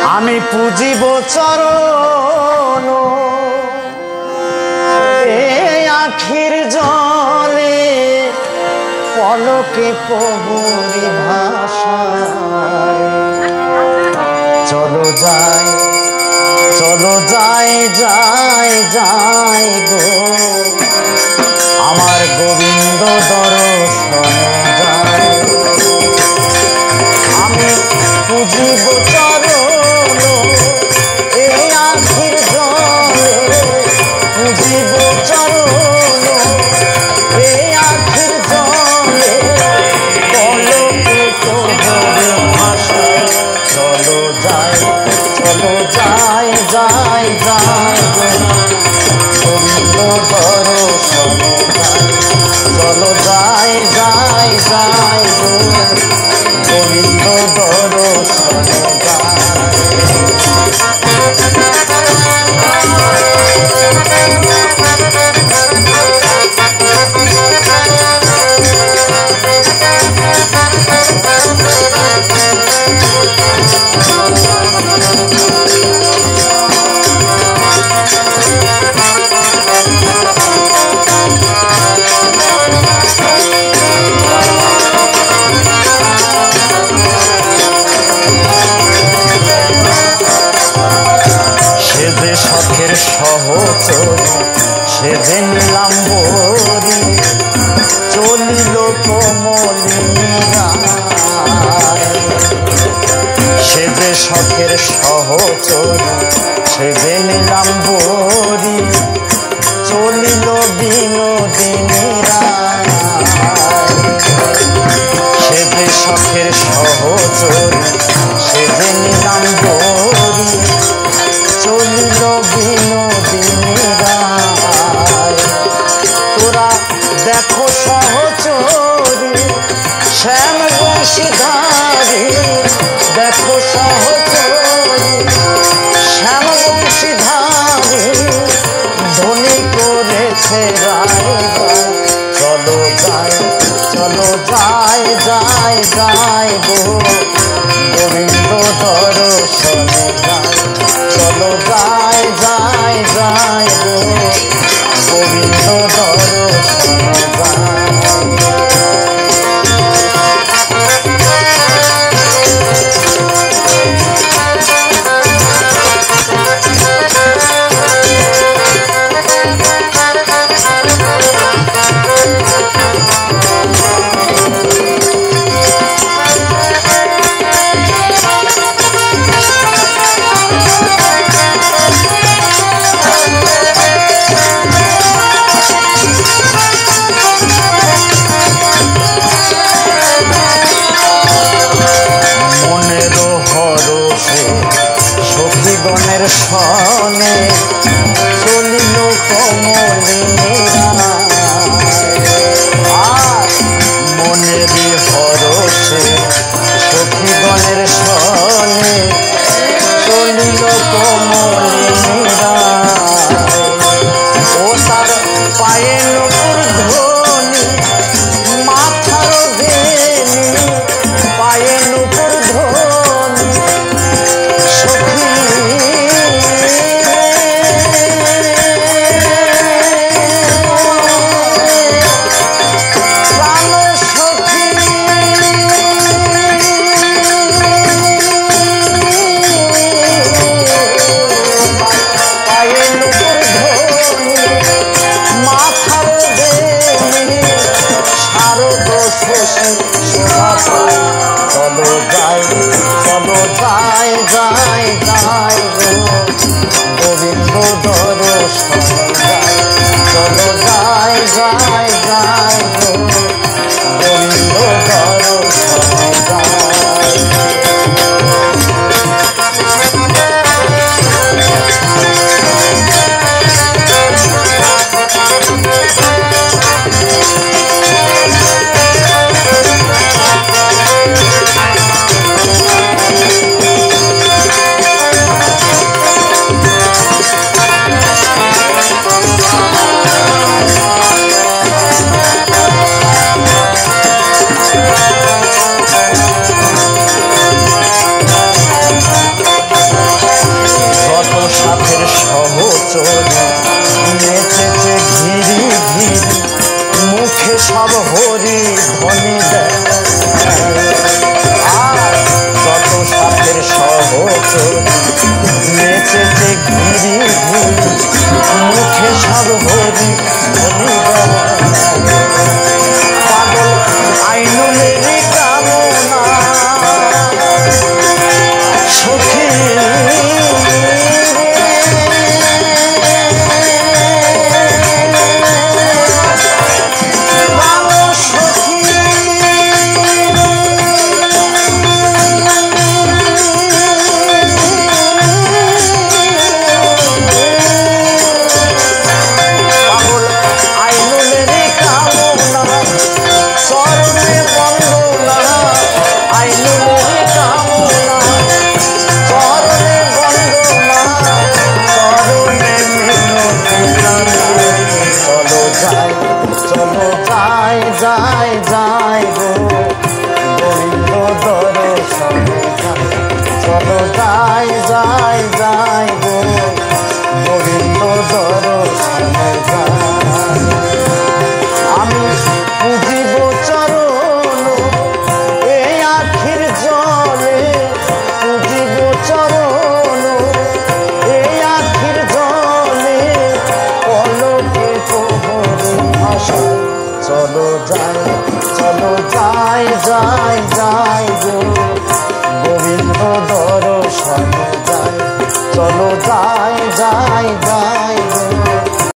আমি পুজিব চরণ এই আখির জলে পলকে প্রভুরি ভাষায় চলো যাই যাই যাই গো আমার গোবিন্দ দর্শন যায় আমি পুজিব চরণ এই আখির জলে পুজিব চরণ এই আখির জলে পলকে প্রভুরি ভাষায় চলো যাই যাই গোবিন্দ দর্শন চলো যাই গোবিন্দ দর্শন শখের সহচর সেদিন নিলাম বরি চলিল কমলিনীরা সে যে শখের সহচর সেদিন নিলাম বরি চলিল বিনোদিনীরা সে যে শখের সহচর সেদিন নিলাম বরি চলিল বিনোদিনীরা তোরা দেখো সহচরী শ্যাম বংশীধারী দেখো সহচরী শ্যাম বংশীধারী ধনী করেছে রায় চলো যাই গো গোবিন্দ দর্শনে চলো যাই গো গোবিন্দ দর্শন সখীগণের সনে চলিল কমলিনীরা আর মনেরই হরষে সখীগণের সনে চলিল কমলিনীরা ও তার পায়ে নূপুর ধ্বনি মাথার বেনি পায়ে নূপুর ধ্বনি চলো যাই গো গোবিন্দ দর্শন চলো যাই গো গোবিন্দ দর্শন চলো যাই, চলো যাই যাই যাই।